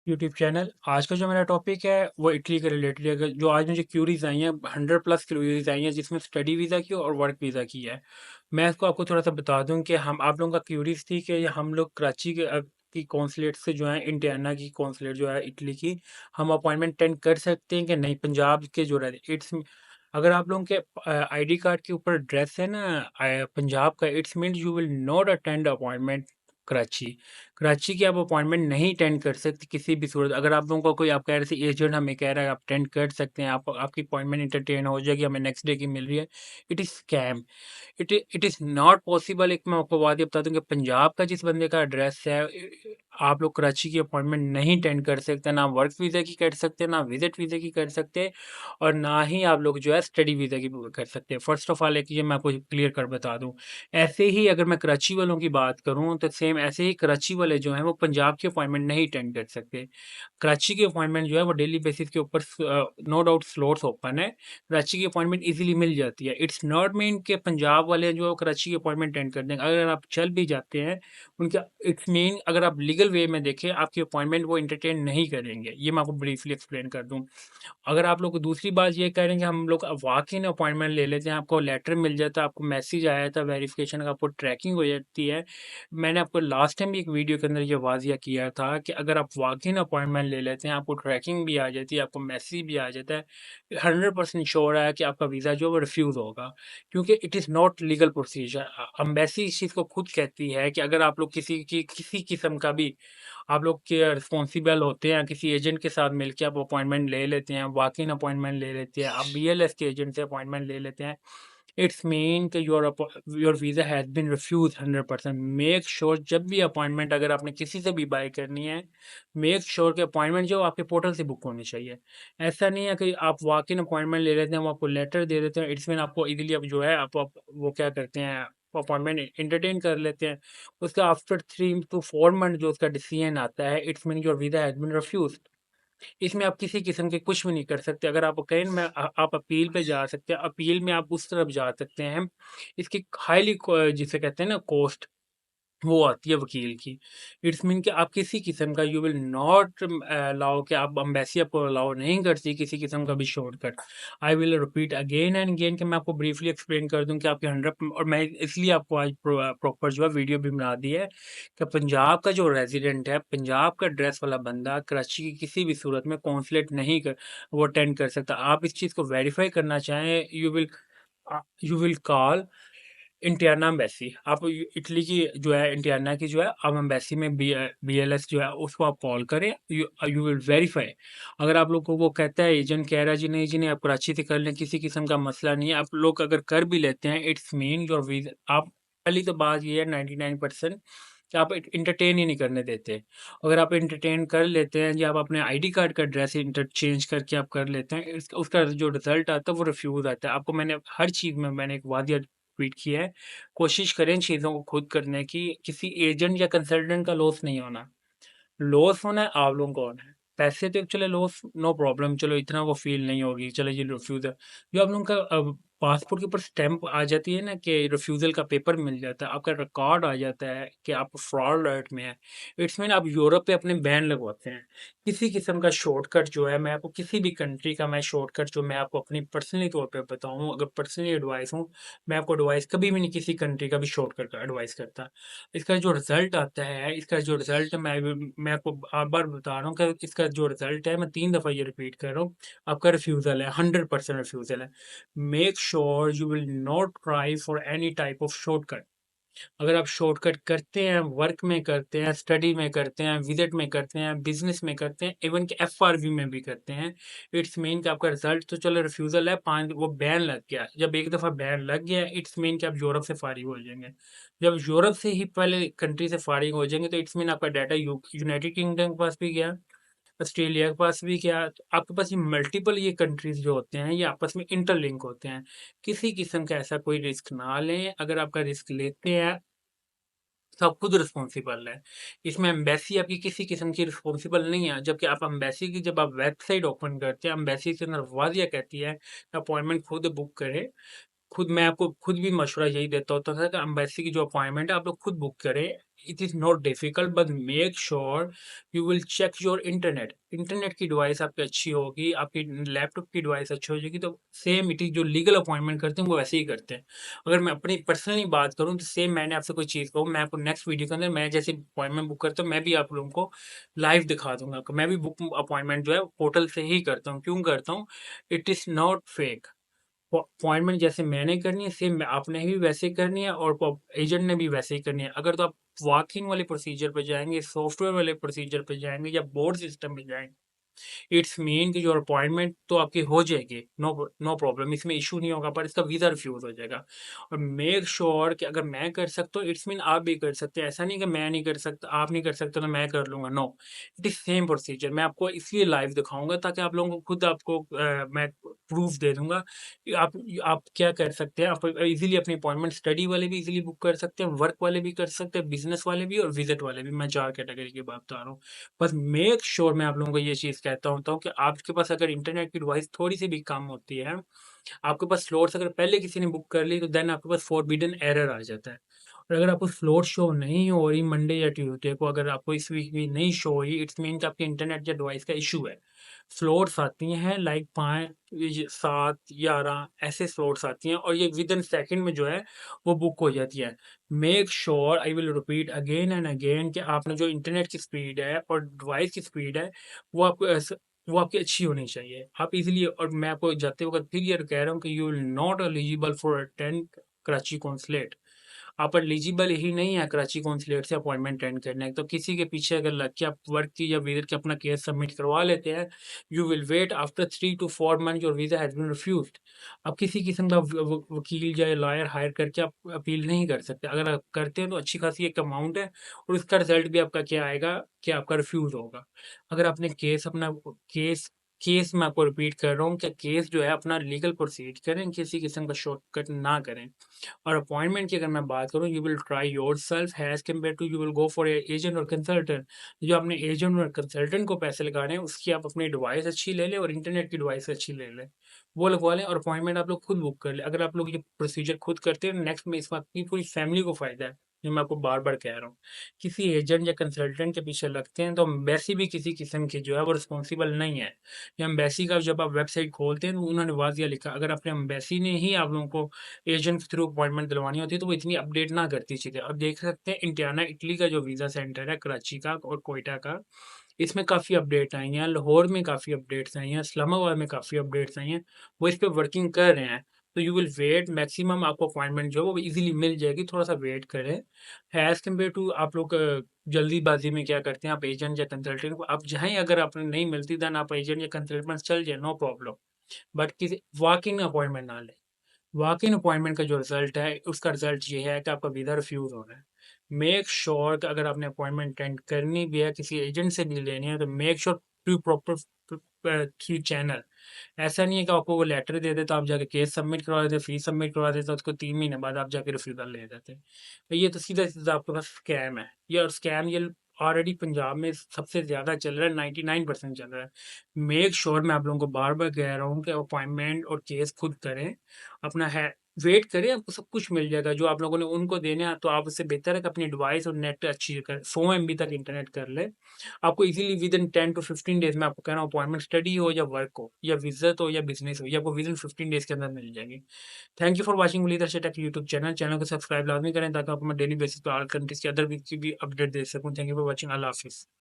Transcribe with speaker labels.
Speaker 1: YouTube channel. आज का जो मेरा टॉपिक है वो इटली के रिलेटेड है। जो आज मुझे क्यूरीज आई हैं, 100+ क्यूरीज आई हैं, जिसमें स्टडी वीज़ा की और वर्क वीज़ा की है। मैं इसको आपको थोड़ा सा बता दूं कि हम आप लोगों का क्यूरीज थी कि हम लोग कराची के की कौंसलेट से जो है, इंडियाना की कौंसलेट जो है इटली की, हम अपॉइंटमेंट अटेंड कर सकते हैं कि नहीं। पंजाब के जो रहते इट्स, अगर आप लोगों के आईडी कार्ड के ऊपर एड्रेस है ना पंजाब का, it's mean you will not attend appointment Karachi. Karachi की आप अपॉइंटमेंट नहीं अटेंड कर सकते किसी भी सूरत। अगर आप लोगों को कोई, आप कह रहे थे एजेंट हमें कह रहा है आप अटेंड कर सकते हैं, आप आपकी अपॉइंटमेंट इंटरटेन हो जाएगी, हमें नेक्स्ट डे की मिल रही है, it is scam. It is not possible. एक मैं आपको बात ये बता दूं कि पंजाब का जिस बंदे का एड्रेस है, आप लोग कराची की अपॉइंटमेंट नहीं अटेंड कर सकते, ना वर्क वीज़ा की कर सकते, ना विजिट वीज़ा की कर सकते, और ना ही आप लोग जो है स्टडी वीज़ा की कर सकते हैं। फर्स्ट ऑफ ऑल एक ये मैं आपको क्लियर कर बता दूं। ऐसे ही अगर मैं कराची वालों की बात करूं तो सेम ऐसे ही कराची वाले जो हैं वो पंजाब की अपॉइंटमेंट नहीं अटेंड कर सकते। कराची की अपॉइंटमेंट जो है वो डेली बेसिस के ऊपर नो डाउट स्लॉट्स ओपन है, कराची की अपॉइंटमेंट इजीली मिल जाती है। इट्स नॉट मीन कि पंजाब वाले जो कराची की अपॉइंटमेंट अटेंड कर देंगे। अगर आप चल भी जाते हैं उनके, इट्स मीन अगर आप लीगल वे में देखें आपकी अपॉइंटमेंट वो इंटरटेन नहीं करेंगे। ये मैं आपको ब्रीफली एक्सप्लेन कर दूं। अगर आप लोग दूसरी बात ये कह रहे हैं कि हम लोग वॉक इन अपॉइंटमेंट ले लेते हैं, आपको लेटर मिल जाता है, आपको मैसेज आया था वेरिफिकेशन का, आपको ट्रैकिंग हो जाती है। मैंने आपको लास्ट टाइम भी एक वीडियो के अंदर ये वाजिया किया था कि अगर आप वॉक इन अपॉइंटमेंट ले लेते हैं, आपको ट्रैकिंग भी आ जाती है, आपको मैसेज भी आ जाता है, 100% श्योर है कि आपका वीज़ा जो है वो रिफ्यूज़ होगा, क्योंकि it is not legal procedure. Embassy इस चीज़ को खुद कहती है कि अगर आप लोग किसी किस्म का भी आप लोग के रिस्पॉन्सिबल होते हैं, किसी एजेंट के साथ मिलके आप अपॉइंटमेंट ले लेते हैं, वॉक इन अपॉइंटमेंट ले लेते हैं, आप बीएलएस के एजेंट से अपॉइंटमेंट ले लेते हैं, इट्स मीन कि your visa has been refuse 100%। Make sure जब भी अपॉइंटमेंट अगर आपने किसी से भी बाय करनी है, मेक श्योर कि अपॉइंटमेंट जो आपके पोर्टल से बुक होनी चाहिए। ऐसा नहीं है कि आप वॉक इन अपॉइंटमेंट ले लेते हैं, वो आपको लेटर दे देते हैं, इट्स मीन आपको इजीली अब जो है आप वो क्या करते हैं, अपॉइंटमेंट इंटरटेन कर लेते हैं। उसका आफ्टर 3 to 4 मंथ जो उसका डिसीजन आता है, it's mean your visa has been refuse. इसमें आप किसी किस्म के कुछ भी नहीं कर सकते। अगर आप कहें मैं आप अपील पे जा सकते हैं, अपील में आप उस तरफ जा सकते हैं। इसकी हाईली जिसे कहते हैं ना कॉस्ट, वो आती है वकील की। इट्स मीन कि आप किसी किस्म का यू विल नॉट अलाउ, कि आप अम्बेसी आपको अलाउ नहीं करती किसी किस्म का भी shortcut. I will repeat again and again कि मैं आपको ब्रीफली एक्सप्लेन कर दूं कि आपके 100, और मैं इसलिए आपको आज प्रॉपर जो है वीडियो भी बना दी है कि पंजाब का जो रेजिडेंट है, पंजाब का ड्रेस वाला बंदा कराची की किसी भी सूरत में कॉन्सुलेट नहीं कर, वो अटेंड कर सकता। आप इस चीज़ को वेरीफाई करना चाहें, यू विल कॉल इंटियाना एम्बेसी। आप इटली की जो है, इंटियाना की जो है, आप एम्बेसी में बीएलएस जो है उसको आप कॉल करें, यू विल वेरीफाई। अगर आप लोग को वो कहता है, एजेंट कह रहा है जी नहीं जी नहीं आप कराची से कर लें, किसी किस्म का मसला नहीं है, आप लोग अगर कर भी लेते हैं, इट्स मीन योर वीजा आप, पहली तो बात ये है 99% कि आप इंटरटेन ही नहीं करने देते। अगर आप इंटरटेन कर लेते हैं, या आप अपने आईडी कार्ड का एड्रेस इंटरचेंज करके आप कर लेते हैं, उसका जो रिजल्ट आता है वो रिफ्यूज आता है। आपको मैंने हर चीज़ में मैंने एक वादिया ट्वीट किया है। कोशिश करें चीज़ों को खुद करने की, किसी एजेंट या कंसल्टेंट का लॉस नहीं होना। लॉस होना है आप लोगों को होना है। पैसे तो चलो लॉस नो प्रॉब्लम, चलो इतना वो फील नहीं होगी, चलो ये रिफ्यूज़ल जो आप लोगों का पासपोर्ट के ऊपर स्टैंप आ जाती है ना कि रिफ्यूज़ल का पेपर मिल जाता है, आपका रिकॉर्ड आ जाता है कि आप फ्रॉड अलर्ट में है, इट्स मीन आप यूरोप पे अपने बैन लगवाते हैं। किसी किस्म का शॉर्टकट जो है, मैं आपको किसी भी कंट्री का मैं शॉर्टकट जो मैं आपको अपनी पर्सनली तौर पे बताऊँ, अगर पर्सनली एडवाइस हूँ, मैं आपको एडवाइस कभी भी नहीं किसी कंट्री का भी शॉर्टकट का एडवाइस करता। इसका जो रिजल्ट आता है, इसका जो रिजल्ट मैं आपको बार बार बता रहा हूँ कि इसका जो रिजल्ट है, मैं 3 दफ़ा ये रिपीट कर रहा हूँ, आपका रिफ्यूज़ल है, 100% रिफ्यूज़ल है। Make sure you will not try for any type of shortcut. अगर आप शॉर्टकट करते हैं, वर्क में करते हैं, स्टडी में करते हैं, विजिट में करते हैं, बिजनेस में करते हैं, इवन कि एफआरवी में भी करते हैं, इट्स मीन कि आपका रिजल्ट तो चलो रिफ्यूजल है, 5 वो बैन लग गया। जब एक दफ़ा बैन लग गया, इट्स मीन कि आप यूरोप से फारिग हो जाएंगे। जब यूरोप से ही पहले कंट्री से फारिग हो जाएंगे, तो इट्स मीन आपका डाटा यूनाइटेड किंगडम के पास भी गया, ऑस्ट्रेलिया के पास भी गया, तो आपके पास ये मल्टीपल ये कंट्रीज जो होते हैं, ये आपस में इंटरलिंक होते हैं। किसी किस्म का ऐसा कोई रिस्क ना लें। अगर आपका रिस्क लेते हैं, सब खुद रिस्पॉन्सिबल है। इसमें एम्बेसी आपकी किसी किस्म की रिस्पॉन्सिबल नहीं है। जबकि आप एम्बेसी की जब आप वेबसाइट ओपन करते हैं, एम्बेसी के अंदर वादिया कहती है अपॉइंटमेंट खुद बुक करें। मैं आपको खुद भी मशवरा यही देता होता था कि एम्बेसी की जो अपॉइंटमेंट है आप लोग खुद बुक करें। It is not difficult but make sure you will check your internet. Internet की डिवाइस आपकी अच्छी होगी, आपकी लैपटॉप की डिवाइस अच्छी हो जाएगी, तो सेम इट इज़ जो लीगल अपॉइंटमेंट करते हैं वो वैसे ही करते हैं। अगर मैं अपनी पर्सनली बात करूँ तो सेम मैंने आपसे कोई चीज़ कहूँ, मैं आपको नेक्स्ट वीडियो के अंदर मैं जैसे अपॉइंटमेंट बुक करता हूँ, मैं भी आप लोगों को लाइव दिखा दूँगा। मैं भी बुक अपॉइंटमेंट जो है पोर्टल से ही करता हूँ। क्यों करता हूँ? It is not fake. Appointment जैसे मैंने करनी है सेम आपने भी वैसे ही करनी है और एजेंट ने भी वैसे ही करनी है। अगर तो आप वॉक इन वाले प्रोसीजर पे जाएंगे, सॉफ्टवेयर वाले प्रोसीजर पे जाएंगे या बोर्ड सिस्टम पे जाएंगे, इट्स मीन कि योर अपॉइंटमेंट तो आपकी हो जाएगी, नो नो प्रॉब्लम, इसमें इशू नहीं होगा, पर इसका वीज़ा रिफ्यूज़ हो जाएगा। और मेक श्योर कि अगर मैं कर सकता हूँ इट्स मीन आप भी कर सकते हैं। ऐसा नहीं कि मैं नहीं कर सकता, आप नहीं कर सकते तो मैं कर लूँगा, no. It is same procedure. मैं आपको इसलिए लाइव दिखाऊँगा ताकि आप लोगों को खुद आपको मैं प्रूफ दे दूँगा कि आप क्या कर सकते हैं। आप इज़िली अपनी अपॉइंटमेंट स्टडी वाले भी इज़िली बुक कर सकते हैं, वर्क वाले भी कर सकते हैं, बिज़नेस वाले भी और विज़िट वाले भी। मैं 4 कैटेगरी की बात बता रहा हूँ। बस मेक श्योर मैं आप लोगों को ये चीज़ कहता होता हूँ कि आपके पास अगर इंटरनेट की डिवाइस थोड़ी-सी भी कम होती है, आपके पास स्लॉट्स अगर पहले किसी ने बुक कर ली तो देन आपके पास फॉरबिडन एरर आ जाता है। और अगर आपको स्लॉट शो नहीं हो रही मंडे या ट्यूसडे को, अगर आपको इस वीक भी नहीं शो हुई, इट्स मीन कि आपके इंटरनेट या डिवाइस का इशू है। स्लॉट्स आती हैं लाइक 5, 7, 11 ऐसे स्लॉट्स आती हैं और ये विदिन सेकंड में जो है वो बुक हो जाती है। Make sure, I will repeat again and again, कि आपने जो इंटरनेट की स्पीड है और डिवाइस की स्पीड है वो आपको वो आपकी अच्छी होनी चाहिए। आप इज़िली, और मैं आपको जाते वक़्त फिर ये कह रहा हूँ कि you will not eligible for attend Karachi consulate. आप एलिजिबल ही नहीं है कराची कॉन्सुलेट से अपॉइंटमेंट अटेंड करने की। तो किसी के पीछे अगर लग के आप वर्क की या विज़िट की अपना केस सबमिट करवा लेते हैं, you will wait after 3 to 4 month your visa has been refused. आप किसी किस्म का वकील या लॉयर हायर करके आप अपील नहीं कर सकते। अगर आप करते हैं तो अच्छी खासी एक अमाउंट है और उसका रिज़ल्ट भी आपका क्या आएगा कि आपका रिफ्यूज़ होगा। अगर आपने केस केस मैं आपको रिपीट कर रहा हूँ कि केस जो है अपना लीगल प्रोसीड करें, किसी किस्म का शॉर्टकट ना करें। और अपॉइंटमेंट की अगर मैं बात करूँ, you will try yourself as compare to you will go for a agent और कंसल्टेंट। जो आपने एजेंट और कंसल्टेंट को पैसे लगाने हैं, उसकी आप अपनी डिवाइस अच्छी ले लें और इंटरनेट की डिवाइस अच्छी ले लें। वो लगवा लें और अपॉइंटमेंट आप लोग खुद बुक कर लें। अगर आप लोग ये प्रोसीजर खुद करते हैं, नेक्स्ट में इस बात की पूरी फैमिली को फ़ायदा है, जो मैं आपको बार-बार कह रहा हूँ। किसी एजेंट या कंसल्टेंट के पीछे लगते हैं, तो एम्बेसी भी किसी किस्म की जो है वो रिस्पॉन्सिबल नहीं है। या एम्बेसी का जब आप वेबसाइट खोलते हैं, तो उन्होंने वाज़िया लिखा, अगर अपने एम्बेसी ने ही आप लोगों को एजेंट के थ्रू अपॉइंटमेंट दिलवानी होती है तो वो इतनी अपडेट ना करती चीज़ें। अब देख सकते हैं इंडियाना इटली का जो वीज़ा सेंटर है कराची का और कोयटा का, इसमें काफ़ी अपडेट आई हैं, लाहौर में काफ़ी अपडेट्स आई हैं, इस्लामाबाद में काफ़ी अपडेट्स आई हैं। वो इस पे वर्किंग कर रहे हैं। तो यू विल वेट, मैक्सिमम आपको अपॉइंटमेंट जो है वो ईज़िली मिल जाएगी, थोड़ा-सा वेट करें। एज़ कम्पेयर टू आप लोग जल्दीबाज़ी में क्या करते हैं, आप एजेंट या कंसल्टेंट को आप चाहें, अगर आपने नहीं मिलती देन आप एजेंट या कंसल्टेंट पास चल जाएँ, नो प्रॉब्लम। बट किसी वॉक इन अपॉइंटमेंट ना लें। वॉक इन अपॉइंटमेंट का जो रिजल्ट है, उसका रिजल्ट ये है कि आपका वीज़ा रिफ्यूज़ हो रहा है। मेक श्योर कि अगर आपने अपॉइंटमेंट अटेंड करनी भी है, किसी एजेंट से भी लेनी है, तो make sure through proper through channel. ऐसा नहीं है कि आपको वो लेटर दे दें तो आप जाके केस सबमिट करवा देते, फीस सबमिट करवा देते, उसको 3 महीने बाद आप जाके रिफ्यूज़ल ले जाते। तो ये तो सीधा-सीधा आपके पास स्कैम है। ये और स्कैम ये ऑलरेडी पंजाब में सबसे ज़्यादा चल रहा है, 99% चल रहा है। मेक श्योर, मैं आप लोगों को बार-बार कह रहा हूँ कि अपॉइंटमेंट और केस खुद करें। अपना है वेट करें, आपको सब कुछ मिल जाएगा। जो आप लोगों ने उनको देना है, तो आप उससे बेहतर है कि अपनी डिवाइस और नेट अच्छी कर 100 एमबी तक इंटरनेट कर लें। आपको इज़िली विदिन 10 टू 15 डेज़ में, आपको कह रहा हूँ, अपॉइंटमेंट स्टडी हो या वर्क हो या विज़िट हो या बिज़नेस हो, ये आपको विदिन 15 डेज़ के अंदर मिल जाएगी। Thank you for watching leadership tech YouTube channel. Channel को सब्सक्राइब लाज़मी करें ताकि आपको मैं डेली बेसिस पे ऑल कंट्रीज़ के अदर वीक की भी अपडेट दे सकूँ। Thank you for watching. अल्लाह हाफ़िज़।